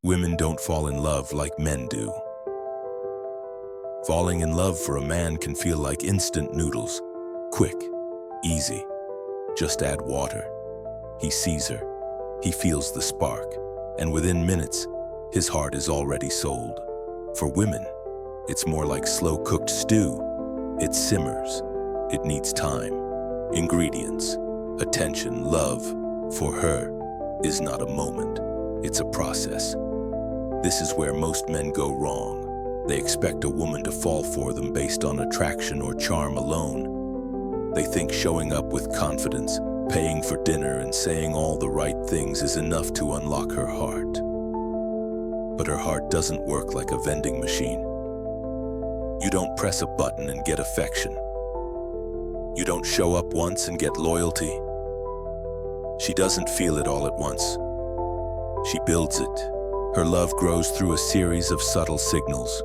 Women don't fall in love like men do. Falling in love for a man can feel like instant noodles. Quick, easy, just add water. He sees her, he feels the spark, and within minutes, his heart is already sold. For women, it's more like slow-cooked stew. It simmers, it needs time, ingredients, attention, love. For her, is not a moment, it's a process. This is where most men go wrong. They expect a woman to fall for them based on attraction or charm alone. They think showing up with confidence, paying for dinner, and saying all the right things is enough to unlock her heart. But her heart doesn't work like a vending machine. You don't press a button and get affection. You don't show up once and get loyalty. She doesn't feel it all at once. She builds it. Her love grows through a series of subtle signals.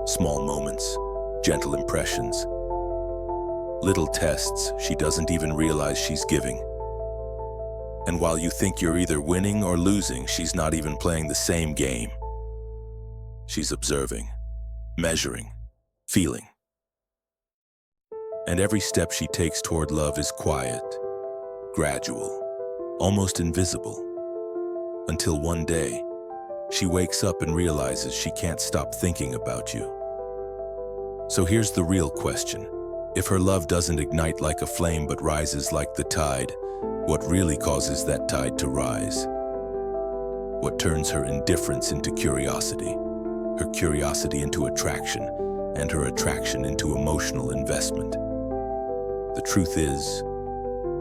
Small moments, gentle impressions, little tests she doesn't even realize she's giving. And while you think you're either winning or losing, she's not even playing the same game. She's observing, measuring, feeling. And every step she takes toward love is quiet, gradual, almost invisible. Until one day, she wakes up and realizes she can't stop thinking about you. So here's the real question. If her love doesn't ignite like a flame but rises like the tide, what really causes that tide to rise? What turns her indifference into curiosity, her curiosity into attraction, and her attraction into emotional investment? The truth is,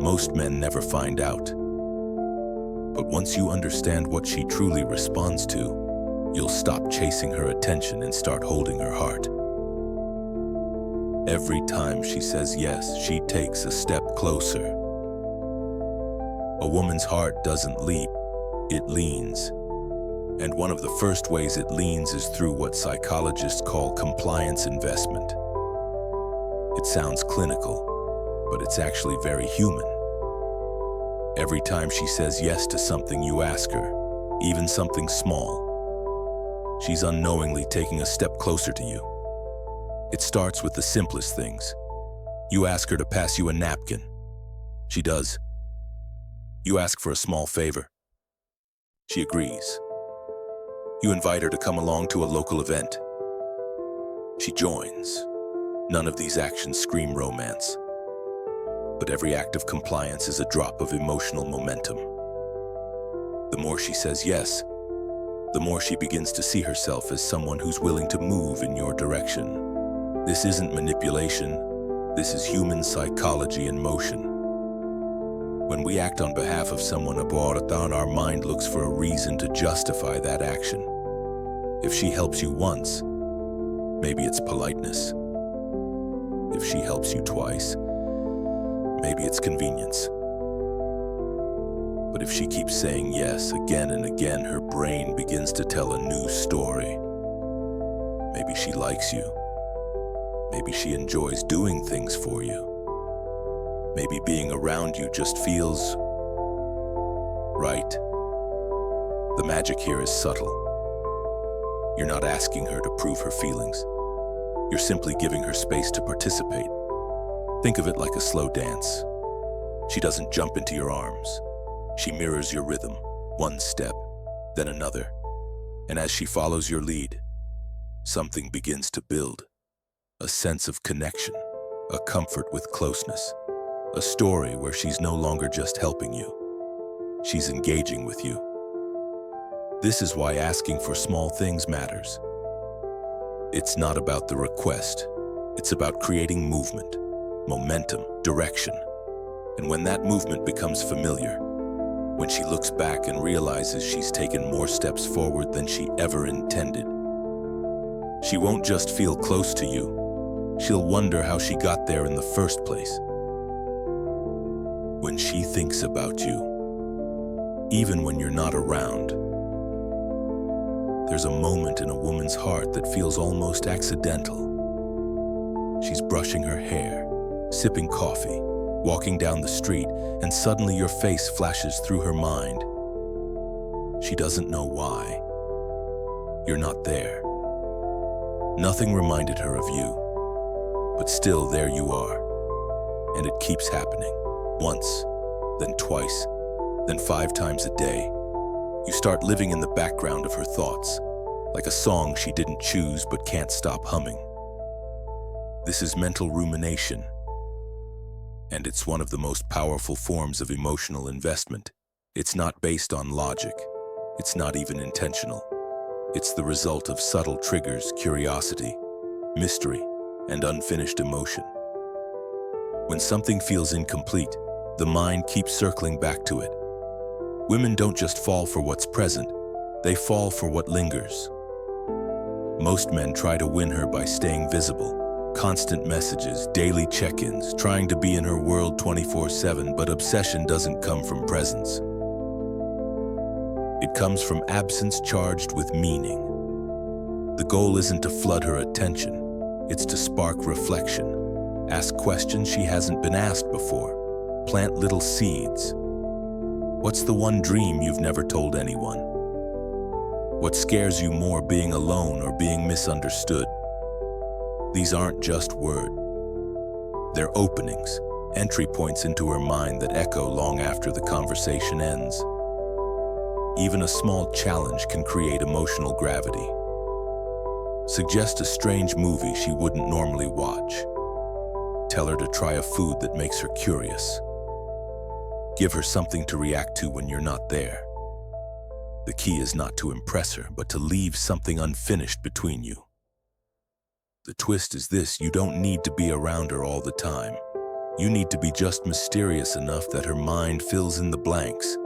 most men never find out. But once you understand what she truly responds to, you'll stop chasing her attention and start holding her heart. Every time she says yes, she takes a step closer. A woman's heart doesn't leap, it leans. And one of the first ways it leans is through what psychologists call compliance investment. It sounds clinical, but it's actually very human. Every time she says yes to something you ask her, even something small, she's unknowingly taking a step closer to you. It starts with the simplest things. You ask her to pass you a napkin. She does. You ask for a small favor. She agrees. You invite her to come along to a local event. She joins. None of these actions scream romance. But every act of compliance is a drop of emotional momentum. The more she says yes, the more she begins to see herself as someone who's willing to move in your direction. This isn't manipulation, this is human psychology in motion. When we act on behalf of someone abroad, our mind looks for a reason to justify that action. If she helps you once, maybe it's politeness. If she helps you twice, maybe it's convenience. But if she keeps saying yes again and again, her brain begins to tell a new story. Maybe she likes you. Maybe she enjoys doing things for you. Maybe being around you just feels right. The magic here is subtle. You're not asking her to prove her feelings. You're simply giving her space to participate. Think of it like a slow dance. She doesn't jump into your arms. She mirrors your rhythm, one step, then another. And as she follows your lead, something begins to build. A sense of connection, a comfort with closeness, a story where she's no longer just helping you. She's engaging with you. This is why asking for small things matters. It's not about the request. It's about creating movement, momentum, direction. And when that movement becomes familiar, when she looks back and realizes she's taken more steps forward than she ever intended, she won't just feel close to you, she'll wonder how she got there in the first place. When she thinks about you, even when you're not around, there's a moment in a woman's heart that feels almost accidental. She's brushing her hair, sipping coffee, walking down the street, and suddenly your face flashes through her mind. She doesn't know why. You're not there. Nothing reminded her of you, but still there you are. And it keeps happening. Once, then twice, then 5 times a day. You start living in the background of her thoughts, like a song she didn't choose but can't stop humming. This is mental rumination, and it's one of the most powerful forms of emotional investment. It's not based on logic. It's not even intentional. It's the result of subtle triggers, curiosity, mystery, and unfinished emotion. When something feels incomplete, the mind keeps circling back to it. Women don't just fall for what's present, they fall for what lingers. Most men try to win her by staying visible. Constant messages, daily check-ins, trying to be in her world 24/7, but obsession doesn't come from presence. It comes from absence charged with meaning. The goal isn't to flood her attention, it's to spark reflection. Ask questions she hasn't been asked before. Plant little seeds. What's the one dream you've never told anyone? What scares you more, being alone or being misunderstood? These aren't just words. They're openings, entry points into her mind that echo long after the conversation ends. Even a small challenge can create emotional gravity. Suggest a strange movie she wouldn't normally watch. Tell her to try a food that makes her curious. Give her something to react to when you're not there. The key is not to impress her, but to leave something unfinished between you. The twist is this: you don't need to be around her all the time. You need to be just mysterious enough that her mind fills in the blanks.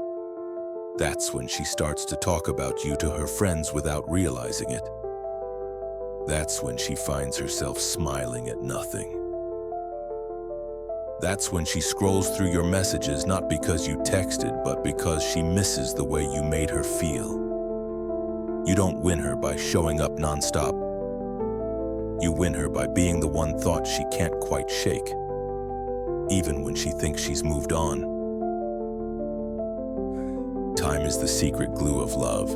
That's when she starts to talk about you to her friends without realizing it. That's when she finds herself smiling at nothing. That's when she scrolls through your messages not because you texted, but because she misses the way you made her feel. You don't win her by showing up nonstop. You win her by being the one thought she can't quite shake, even when she thinks she's moved on. Time is the secret glue of love.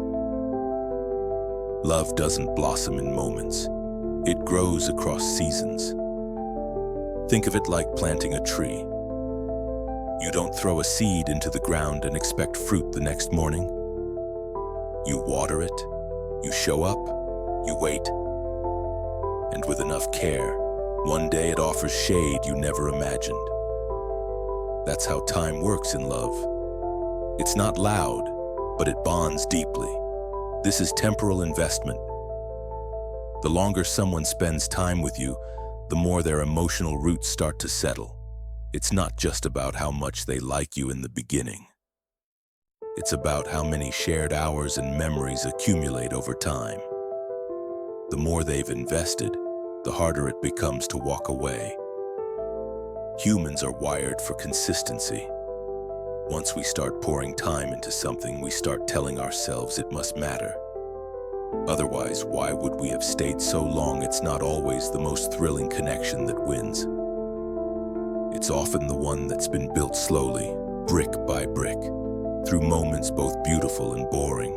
Love doesn't blossom in moments. It grows across seasons. Think of it like planting a tree. You don't throw a seed into the ground and expect fruit the next morning. You water it, you show up, you wait. And with enough care, one day it offers shade you never imagined. That's how time works in love. It's not loud, but it bonds deeply. This is temporal investment. The longer someone spends time with you, the more their emotional roots start to settle. It's not just about how much they like you in the beginning. It's about how many shared hours and memories accumulate over time. The more they've invested, the harder it becomes to walk away. Humans are wired for consistency. Once we start pouring time into something, we start telling ourselves it must matter. Otherwise, why would we have stayed so long? It's not always the most thrilling connection that wins. It's often the one that's been built slowly, brick by brick, through moments both beautiful and boring.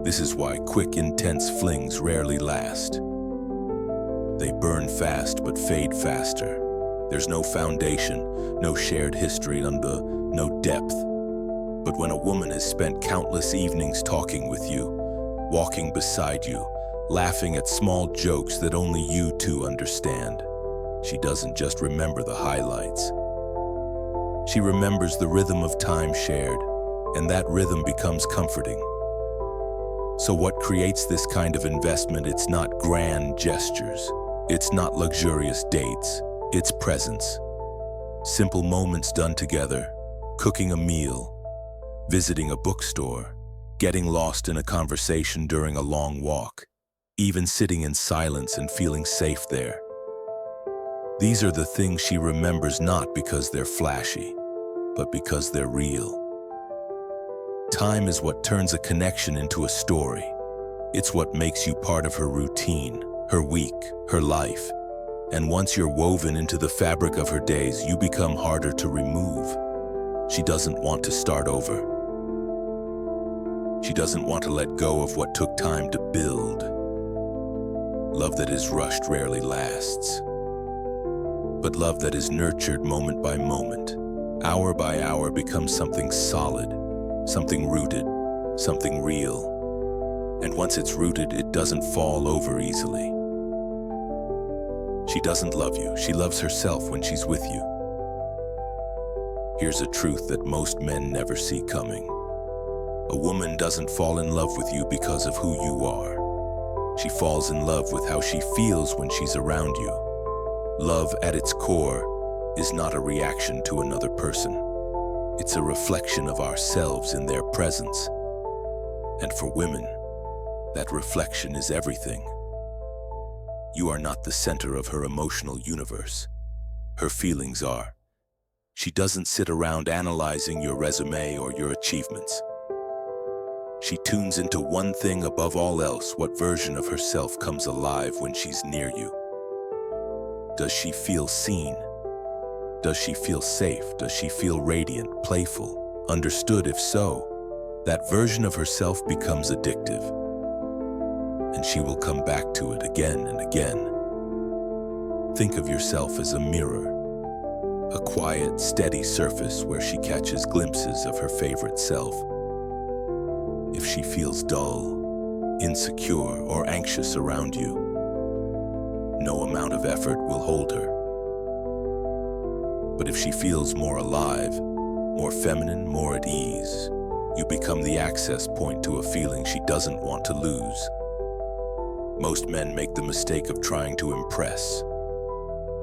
This is why quick, intense flings rarely last. They burn fast but fade faster. There's no foundation, no shared history, and no depth. But when a woman has spent countless evenings talking with you, walking beside you, laughing at small jokes that only you two understand, she doesn't just remember the highlights. She remembers the rhythm of time shared, and that rhythm becomes comforting. So what creates this kind of investment? It's not grand gestures. It's not luxurious dates. It's presence. Simple moments done together, cooking a meal, visiting a bookstore, getting lost in a conversation during a long walk, even sitting in silence and feeling safe there. These are the things she remembers, not because they're flashy, but because they're real. Time is what turns a connection into a story. It's what makes you part of her routine, her week, her life. And once you're woven into the fabric of her days, you become harder to remove. She doesn't want to start over. She doesn't want to let go of what took time to build. Love that is rushed rarely lasts. But love that is nurtured moment by moment, hour by hour, becomes something solid, something rooted, something real. And once it's rooted, it doesn't fall over easily. She doesn't love you. She loves herself when she's with you. Here's a truth that most men never see coming. A woman doesn't fall in love with you because of who you are. She falls in love with how she feels when she's around you. Love at its core is not a reaction to another person. It's a reflection of ourselves in their presence. And for women, that reflection is everything. You are not the center of her emotional universe. Her feelings are. She doesn't sit around analyzing your resume or your achievements. She tunes into one thing above all else: what version of herself comes alive when she's near you. Does she feel seen? Does she feel safe? Does she feel radiant, playful, understood? If so, that version of herself becomes addictive, and she will come back to it again and again. Think of yourself as a mirror, a quiet, steady surface where she catches glimpses of her favorite self. If she feels dull, insecure, or anxious around you, no amount of effort will hold her. But if she feels more alive, more feminine, more at ease, you become the access point to a feeling she doesn't want to lose. Most men make the mistake of trying to impress.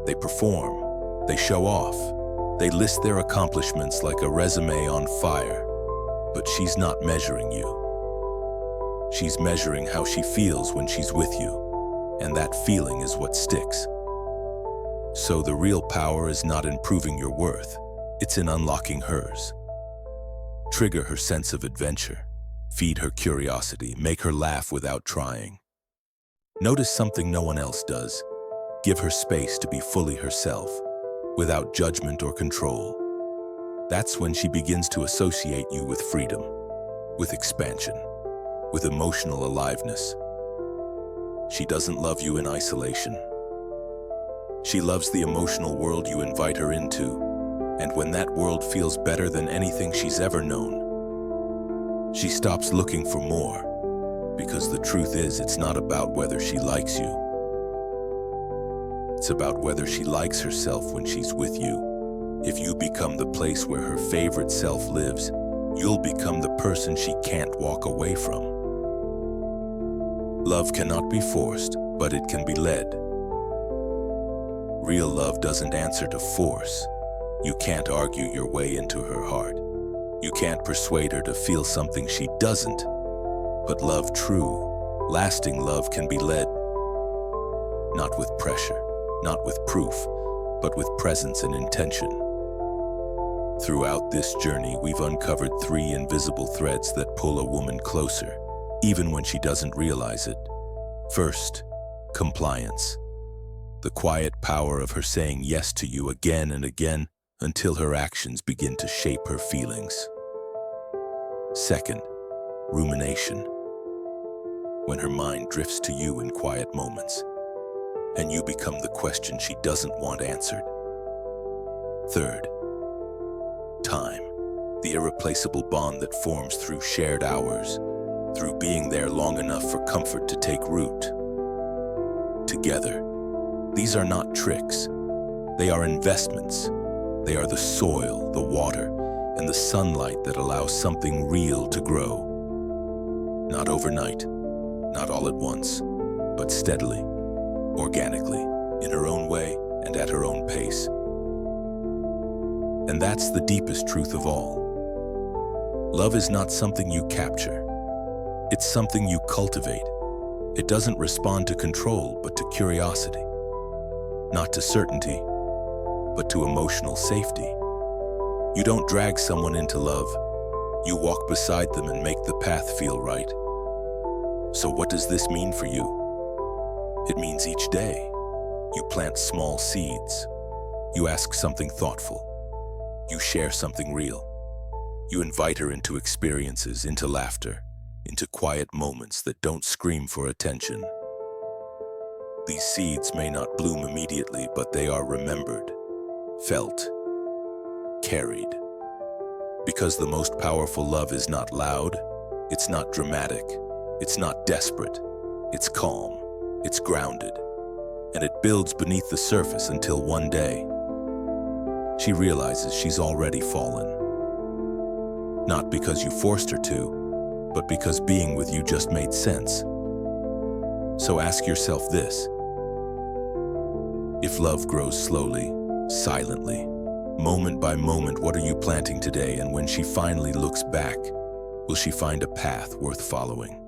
They perform, they show off, they list their accomplishments like a resume on fire. But she's not measuring you. She's measuring how she feels when she's with you, and that feeling is what sticks. So the real power is not in proving your worth, it's in unlocking hers. Trigger her sense of adventure, feed her curiosity, make her laugh without trying. Notice something no one else does. Give her space to be fully herself, without judgment or control. That's when she begins to associate you with freedom, with expansion, with emotional aliveness. She doesn't love you in isolation. She loves the emotional world you invite her into, and when that world feels better than anything she's ever known, she stops looking for more, because the truth is, it's not about whether she likes you. It's about whether she likes herself when she's with you. If you become the place where her favorite self lives, you'll become the person she can't walk away from. Love cannot be forced, but it can be led. Real love doesn't answer to force. You can't argue your way into her heart. You can't persuade her to feel something she doesn't. But love, true, lasting love, can be led. Not with pressure, not with proof, but with presence and intention. Throughout this journey, we've uncovered 3 invisible threads that pull a woman closer, even when she doesn't realize it. First, compliance. The quiet power of her saying yes to you again and again until her actions begin to shape her feelings. Second, rumination. When her mind drifts to you in quiet moments, and you become the question she doesn't want answered. Third, time. The irreplaceable bond that forms through shared hours, through being there long enough for comfort to take root. Together, these are not tricks. They are investments. They are the soil, the water, and the sunlight that allows something real to grow. Not overnight, not all at once, but steadily, organically, in her own way and at her own pace. And that's the deepest truth of all. Love is not something you capture. It's something you cultivate. It doesn't respond to control, but to curiosity. Not to certainty, but to emotional safety. You don't drag someone into love. You walk beside them and make the path feel right. So what does this mean for you? It means each day, you plant small seeds. You ask something thoughtful. You share something real. You invite her into experiences, into laughter, into quiet moments that don't scream for attention. These seeds may not bloom immediately, but they are remembered, felt, carried. Because the most powerful love is not loud, it's not dramatic, it's not desperate, it's calm, it's grounded, and it builds beneath the surface until one day, she realizes she's already fallen. Not because you forced her to, but because being with you just made sense. So ask yourself this: if love grows slowly, silently, moment by moment, what are you planting today? And when she finally looks back, will she find a path worth following?